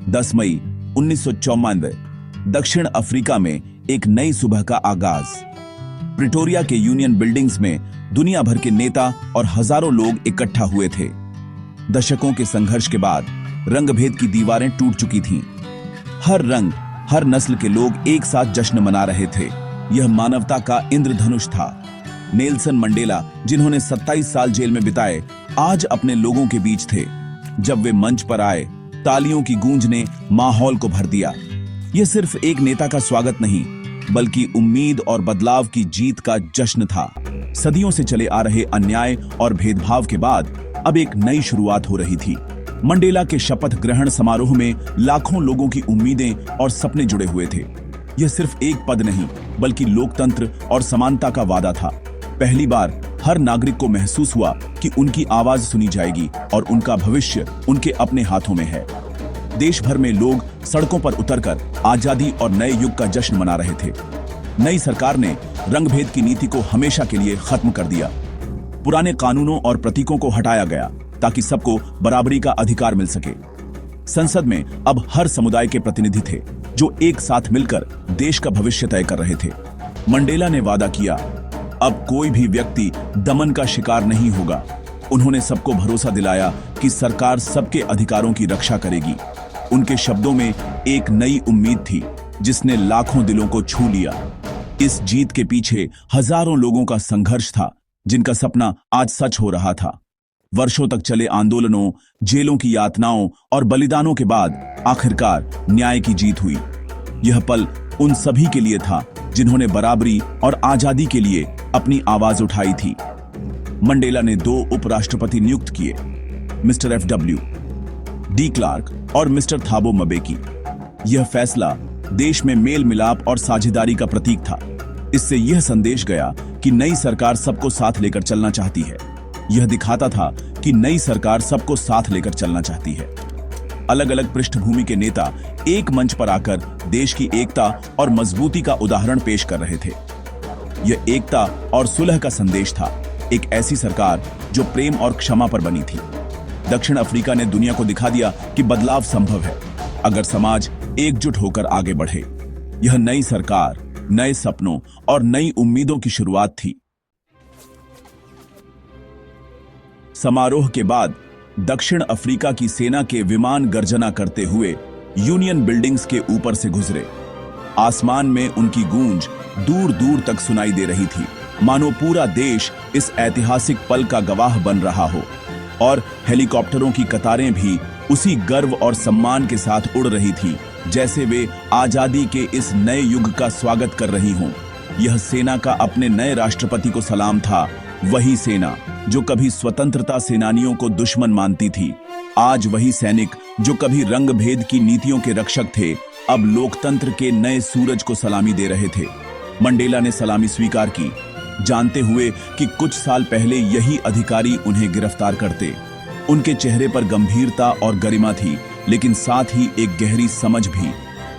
10 मई 1994 दक्षिण अफ्रीका में एक नई सुबह का आगाज। प्रिटोरिया के यूनियन बिल्डिंग्स में दुनिया भर के नेता और हजारों लोग इकट्ठा हुए थे। दशकों के संघर्ष के बाद रंगभेद की दीवारें टूट चुकी थीं। हर रंग, हर नस्ल के लोग एक साथ जश्न मना रहे थे। यह मानवता का इंद्रधनुष था। नेल्सन मंडेला, जिन्होंने 27 साल जेल में बिताए, आज अपने लोगों के बीच थे। जब वे मंच पर आए, तालियों की गूंज ने माहौल को भर दिया। यह सिर्फ एक नेता का स्वागत नहीं, बल्कि उम्मीद और बदलाव की जीत का जश्न था। सदियों से चले आ रहे अन्याय और भेदभाव के बाद अब एक नई शुरुआत हो रही थी। मंडेला के शपथ ग्रहण समारोह में लाखों लोगों की उम्मीदें और सपने जुड़े हुए थे। यह सिर्फ एक पद नहीं, बल्कि लोकतंत्र और समानता का वादा था। पहली बार हर नागरिक को महसूस हुआ कि उनकी आवाज सुनी जाएगी और उनका भविष्य उनके अपने हाथों में है। देश भर में लोग सड़कों पर उतरकर आजादी और नए युग का जश्न मना रहे थे। नई सरकार ने रंगभेद की नीति को हमेशा के लिए खत्म कर दिया। पुराने कानूनों और प्रतीकों को हटाया गया ताकि सबको बराबरी का अधिकार मिल सके। संसद में अब हर समुदाय के प्रतिनिधि थे जो एक साथ मिलकर देश का भविष्य तय कर रहे थे। मंडेला ने वादा किया, अब कोई भी व्यक्ति दमन का शिकार नहीं होगा। उन्होंने सबको भरोसा दिलाया कि सरकार सबके अधिकारों की रक्षा करेगी। उनके शब्दों में एक नई उम्मीद थी जिसने लाखों दिलों को छू लिया। इस जीत के पीछे हजारों लोगों का संघर्ष था, जिनका सपना आज सच हो रहा था। वर्षों तक चले आंदोलनों, जेलों की यातनाओं और बलिदानों के बाद आखिरकार न्याय की जीत हुई। यह पल उन सभी के लिए था जिन्होंने बराबरी और आजादी के लिए अपनी आवाज उठाई थी। मंडेला ने 2 उपराष्ट्रपति नियुक्त किए, मिस्टर FW डी क्लार्क और मिस्टर थाबो मबेकी। यह फैसला देश में मेल मिलाप और साझेदारी का प्रतीक था। इससे यह संदेश गया कि नई सरकार सबको साथ लेकर चलना चाहती है। यह दिखाता था कि नई सरकार सबको साथ लेकर चलना चाहती है। अलग अलग पृष्ठभूमि के नेता एक मंच पर आकर देश की एकता और मजबूती का उदाहरण पेश कर रहे थे। यह एकता और सुलह का संदेश था, एक ऐसी सरकार जो प्रेम और क्षमा पर बनी थी। दक्षिण अफ्रीका ने दुनिया को दिखा दिया कि बदलाव संभव है, अगर समाज एकजुट होकर आगे बढ़े। यह नई सरकार, नए सपनों और नई उम्मीदों की शुरुआत थी। समारोह के बाद दक्षिण अफ्रीका की सेना के विमान गर्जना करते हुए यूनियन बिल्डिंग्स के ऊपर से गुजरे। आसमान में उनकी गूंज दूर दूर तक सुनाई दे रही थी, मानो पूरा देश इस ऐतिहासिक पल का गवाह बन रहा हो। और हेलीकॉप्टरों की कतारें भी उसी गर्व और सम्मान के साथ उड़ रही थी, जैसे वे आजादी के इस नए युग का स्वागत कर रही हों। यह सेना का अपने नए राष्ट्रपति को सलाम था, वही सेना जो कभी स्वतंत्रता सेनानियों को दुश्मन मानती थी, आज वही सैनिक जो कभी रंगभेद की नीतियों के रक्षक थे, अब लोकतंत्र के नए सूरज को सलामी दे रहे थे। मंडेला ने सलामी स्वीकार की, जानते हुए कि कुछ साल पहले यही अधिकारी उन्हें गिरफ्तार करते। उनके चेहरे पर गंभीरता और गरिमा थी, लेकिन साथ ही एक गहरी समझ भी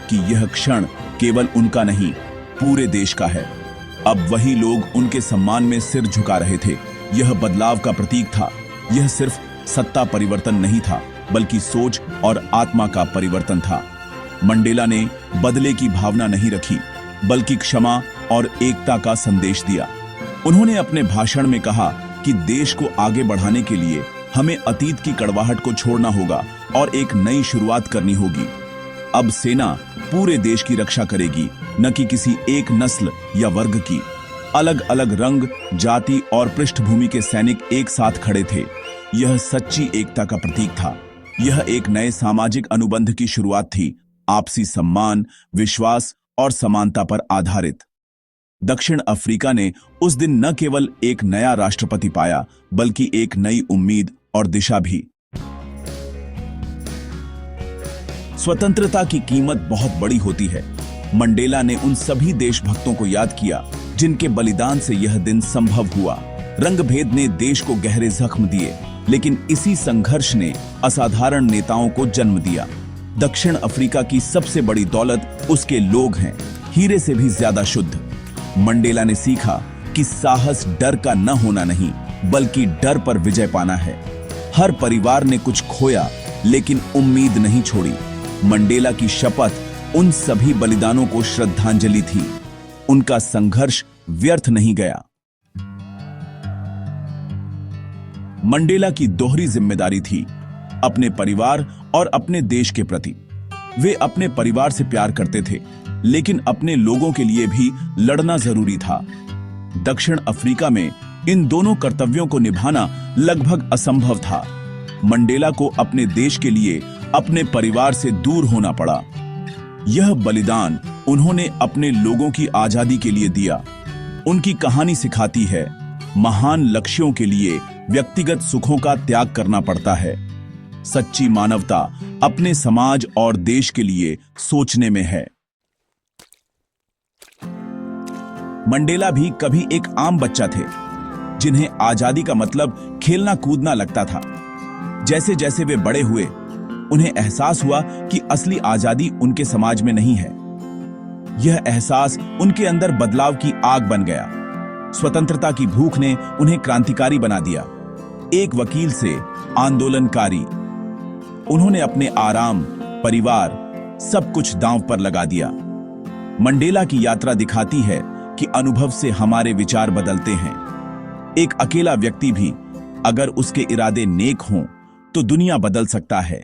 कि यह क्षण केवल उनका नहीं, पूरे देश का है। अब वही लोग उनके सम्मान में सिर झुका रहे थे। यह बदलाव का प्रतीक था। यह सिर्फ सत्ता परिवर्तन नहीं था, बल्कि सोच और आत्मा का परिवर्तन था। मंडेला ने बदले की भावना नहीं रखी, बल्कि क्षमा और एकता का संदेश दिया। उन्होंने अपने भाषण में कहा कि देश को आगे बढ़ाने के लिए हमें अतीत की कड़वाहट को छोड़ना होगा और एक नई शुरुआत करनी होगी। अब सेना पूरे देश की रक्षा करेगी, न कि किसी एक नस्ल या वर्ग की। अलग अलग रंग, जाति और पृष्ठभूमि के सैनिक एक साथ खड़े थे। यह सच्ची एकता का प्रतीक था। यह एक नए सामाजिक अनुबंध की शुरुआत थी, आपसी सम्मान, विश्वास और समानता पर आधारित। दक्षिण अफ्रीका ने उस दिन न केवल एक नया राष्ट्रपति पाया, बल्कि एक नई उम्मीद और दिशा भी। स्वतंत्रता की कीमत बहुत बड़ी होती है। मंडेला ने उन सभी देशभक्तों को याद किया जिनके बलिदान से यह दिन संभव हुआ। रंगभेद ने देश को गहरे जख्म दिए, लेकिन इसी संघर्ष ने असाधारण नेताओं को जन्म दिया। दक्षिण अफ्रीका की सबसे बड़ी दौलत उसके लोग हैं, हीरे से भी ज्यादा शुद्ध। मंडेला ने सीखा कि साहस डर का न होना नहीं, बल्कि डर पर विजय पाना है। हर परिवार ने कुछ खोया, लेकिन उम्मीद नहीं छोड़ी। मंडेला की शपथ उन सभी बलिदानों को श्रद्धांजलि थी। उनका संघर्ष व्यर्थ नहीं गया। मंडेला की दोहरी जिम्मेदारी थी, अपने परिवार और अपने देश के प्रति। वे अपने परिवार से प्यार करते थे, लेकिन अपने लोगों के लिए भी लड़ना जरूरी था। दक्षिण अफ्रीका में इन दोनों कर्तव्यों को निभाना लगभग असंभव था। मंडेला को अपने देश के लिए अपने परिवार से दूर होना पड़ा। यह बलिदान उन्होंने अपने लोगों की आजादी के लिए दिया। उनकी कहानी सिखाती है, महान लक्ष्यों के लिए व्यक्तिगत सुखों का त्याग करना पड़ता है। सच्ची मानवता अपने समाज और देश के लिए सोचने में है। मंडेला भी कभी एक आम बच्चा थे, जिन्हें आजादी का मतलब खेलना कूदना लगता था। जैसे जैसे वे बड़े हुए, उन्हें एहसास हुआ कि असली आजादी उनके समाज में नहीं है। यह एहसास उनके अंदर बदलाव की आग बन गया। स्वतंत्रता की भूख ने उन्हें क्रांतिकारी बना दिया। एक वकील से आंदोलनकारी, उन्होंने अपने आराम, परिवार, सब कुछ दांव पर लगा दिया। मंडेला की यात्रा दिखाती है कि अनुभव से हमारे विचार बदलते हैं। एक अकेला व्यक्ति भी अगर उसके इरादे नेक हों तो दुनिया बदल सकता है।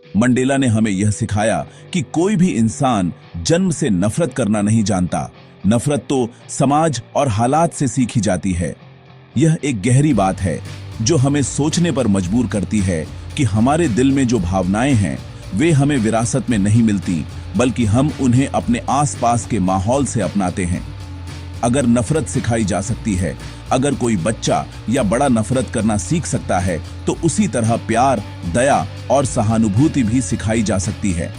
मंडेला ने हमें यह सिखाया कि कोई भी इंसान जन्म से नफरत करना नहीं जानता। नफरत तो समाज और हालात से सीखी जाती है। यह एक गहरी बात है जो हमें सोचने पर मजबूर करती है कि हमारे दिल में जो भावनाएं हैं वे हमें विरासत में नहीं मिलती, बल्कि हम उन्हें अपने आसपास के माहौल से अपनाते हैं। अगर नफरत सिखाई जा सकती है, अगर कोई बच्चा या बड़ा नफरत करना सीख सकता है, तो उसी तरह प्यार, दया और सहानुभूति भी सिखाई जा सकती है।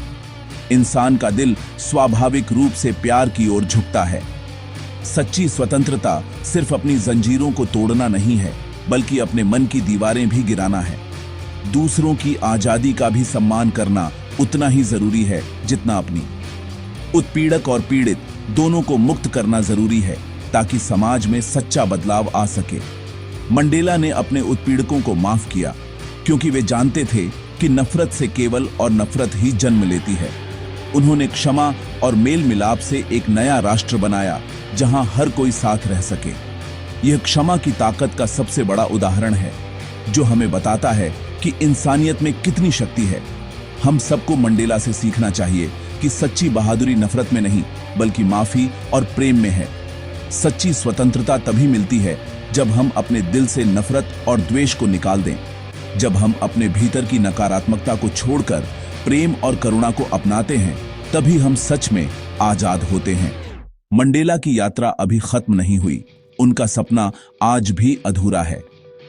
इंसान का दिल स्वाभाविक रूप से प्यार की ओर झुकता है। सच्ची स्वतंत्रता सिर्फ अपनी जंजीरों को तोड़ना नहीं है, बल्कि अपने मन की दीवारें भी गिराना है। दूसरों की आजादी का भी सम्मान करना उतना ही जरूरी है जितना अपनी। उत्पीड़क और पीड़ित दोनों को मुक्त करना जरूरी है ताकि समाज में सच्चा बदलाव आ सके। मंडेला ने अपने उत्पीड़कों को माफ किया क्योंकि वे जानते थे कि नफरत से केवल और नफरत ही जन्म लेती है। उन्होंने क्षमा और मेल मिलाप से एक नया राष्ट्र बनाया जहां हर कोई साथ रह सके। यह क्षमा की ताकत का सबसे बड़ा उदाहरण है, जो हमें बताता है कि इंसानियत में कितनी शक्ति है। हम सबको मंडेला से सीखना चाहिए कि सच्ची बहादुरी नफरत में नहीं, बल्कि माफी और प्रेम में है। सच्ची स्वतंत्रता तभी मिलती है जब हम अपने दिल से नफरत और द्वेष को निकाल दें। जब हम अपने भीतर की नकारात्मकता को छोड़कर प्रेम और करुणा को अपनाते हैं, तभी हम सच में आजाद होते हैं। मंडेला की यात्रा अभी खत्म नहीं हुई। उनका सपना आज भी अधूरा है।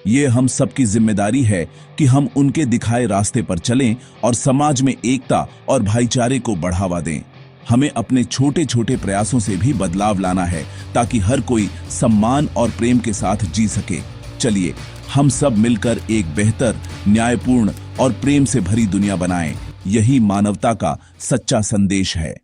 ये हम सबकी जिम्मेदारी है कि हम उनके दिखाए रास्ते पर चलें और समाज में एकता और भाईचारे को बढ़ावा दें। हमें अपने छोटे छोटे प्रयासों से भी बदलाव लाना है ताकि हर कोई सम्मान और प्रेम के साथ जी सके। चलिए हम सब मिलकर एक बेहतर, न्यायपूर्ण और प्रेम से भरी दुनिया बनाएं। यही मानवता का सच्चा संदेश है।